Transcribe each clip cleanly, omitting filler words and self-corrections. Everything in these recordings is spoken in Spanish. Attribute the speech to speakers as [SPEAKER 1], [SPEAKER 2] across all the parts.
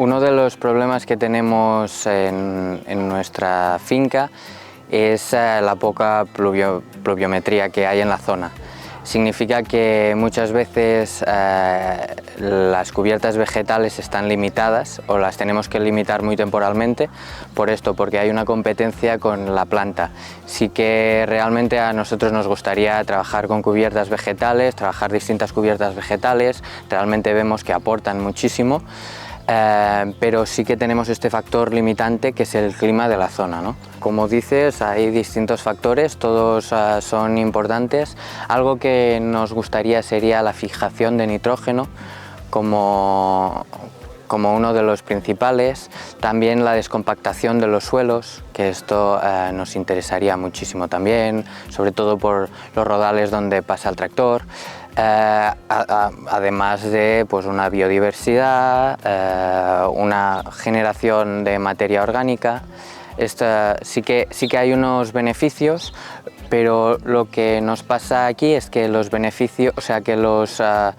[SPEAKER 1] Uno de los problemas que tenemos en nuestra finca es la poca pluviometría que hay en la zona. Significa que muchas veces las cubiertas vegetales están limitadas o las tenemos que limitar muy temporalmente porque hay una competencia con la planta. Sí que realmente a nosotros nos gustaría trabajar con cubiertas vegetales, trabajar distintas cubiertas vegetales, realmente vemos que aportan muchísimo. Pero sí que tenemos este factor limitante que es el clima de la zona, ¿no? Como dices, hay distintos factores, todos son importantes. Algo que nos gustaría sería la fijación de nitrógeno como uno de los principales, también la descompactación de los suelos, que esto nos interesaría muchísimo también, sobre todo por los rodales donde pasa el tractor. Además de pues, una biodiversidad, una generación de materia orgánica. Sí que hay unos beneficios, pero lo que nos pasa aquí es que los beneficios, o sea que la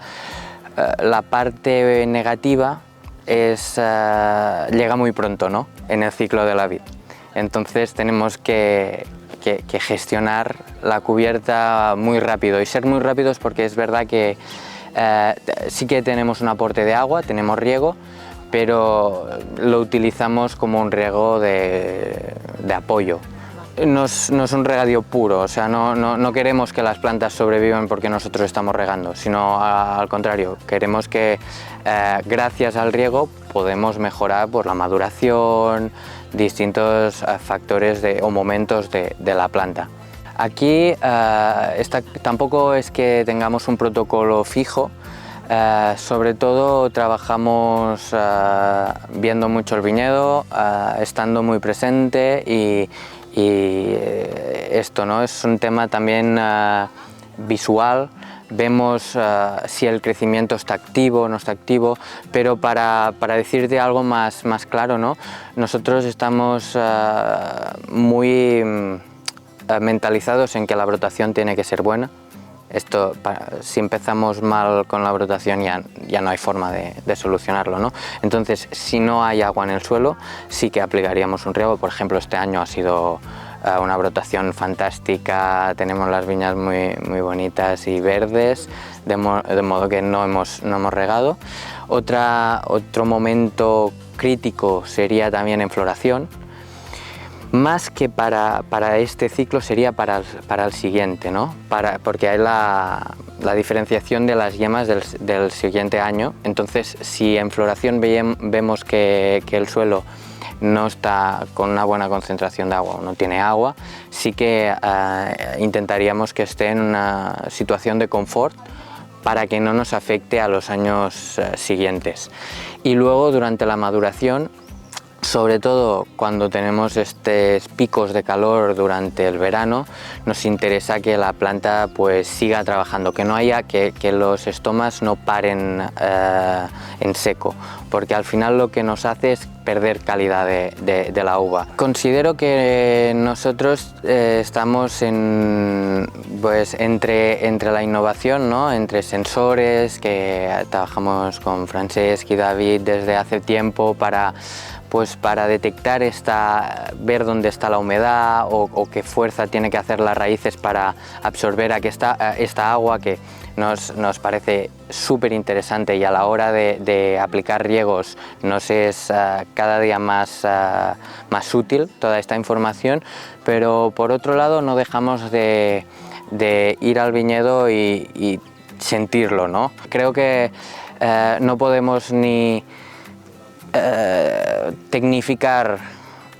[SPEAKER 1] parte negativa llega muy pronto, ¿no?, en el ciclo de la vid. Entonces tenemos que gestionar la cubierta muy rápido y ser muy rápidos, porque es verdad que sí que tenemos un aporte de agua, tenemos riego, pero lo utilizamos como un riego de apoyo. No es un regadío puro, o sea, no queremos que las plantas sobrevivan porque nosotros estamos regando, sino al contrario, queremos que gracias al riego podemos mejorar por la maduración, distintos factores o momentos de la planta. Aquí tampoco es que tengamos un protocolo fijo, sobre todo trabajamos viendo mucho el viñedo, estando muy presente y esto, ¿no?, es un tema también visual. Vemos si el crecimiento está activo o no está activo, pero para decirte algo más claro, ¿no?, nosotros estamos muy mentalizados en que la brotación tiene que ser buena. Si empezamos mal con la brotación ya no hay forma de solucionarlo, ¿no? Entonces, si no hay agua en el suelo, sí que aplicaríamos un riego. Por ejemplo, este año ha sido una brotación fantástica, tenemos las viñas muy bonitas y verdes, de modo que no hemos regado. Otro momento crítico sería también en floración. Más que para este ciclo sería para el siguiente, ¿no? Porque hay la diferenciación de las yemas del siguiente año. Entonces, si en floración vemos que el suelo no está con una buena concentración de agua o no tiene agua, sí que intentaríamos que esté en una situación de confort para que no nos afecte a los años siguientes. Y luego, durante la maduración, sobre todo cuando tenemos estos picos de calor durante el verano, nos interesa que la planta pues siga trabajando, que no haya que los estomas no paren en seco, porque al final lo que nos hace es perder calidad de la uva. Considero que nosotros estamos pues, entre la innovación, ¿no?, entre sensores, que trabajamos con Francesc y David desde hace tiempo para detectar ver dónde está la humedad o qué fuerza tiene que hacer las raíces para absorber esta agua, que nos parece súper interesante, y a la hora de aplicar riegos nos es cada día más útil toda esta información. Pero por otro lado no dejamos de ir al viñedo y sentirlo, ¿no? Creo que no podemos ni tecnificar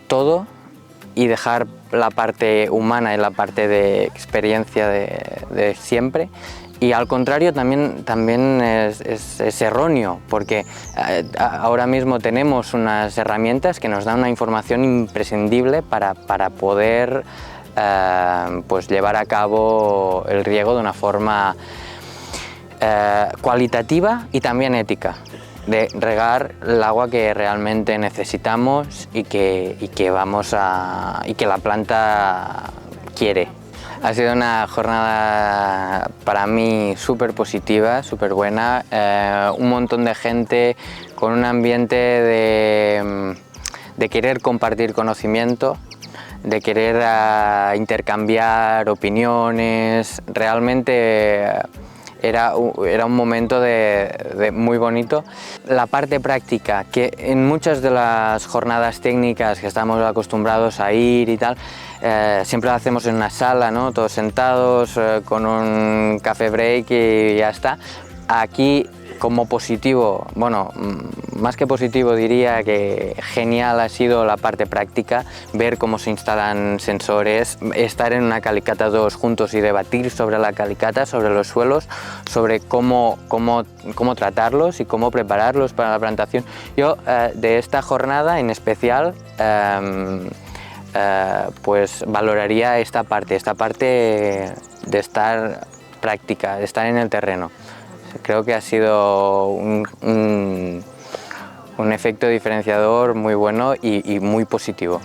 [SPEAKER 1] todo y dejar la parte humana y la parte de experiencia de siempre, y al contrario también es erróneo, porque ahora mismo tenemos unas herramientas que nos dan una información imprescindible para poder pues llevar a cabo el riego de una forma cualitativa y también ética, de regar el agua que realmente necesitamos y que la planta quiere. Ha sido una jornada para mí súper positiva, súper buena, un montón de gente con un ambiente de querer compartir conocimiento, de querer intercambiar opiniones. Realmente era un momento muy bonito. La parte práctica, que en muchas de las jornadas técnicas que estamos acostumbrados a ir y tal, siempre lo hacemos en una sala, ¿no? Todos sentados, con un café break y ya está. Aquí, como positivo, bueno, más que positivo diría que genial ha sido la parte práctica, ver cómo se instalan sensores, estar en una calicata todos juntos y debatir sobre la calicata, sobre los suelos, sobre cómo tratarlos y cómo prepararlos para la plantación. Yo de esta jornada en especial pues valoraría esta parte de estar práctica, de estar en el terreno. Creo que ha sido un efecto diferenciador muy bueno y muy positivo.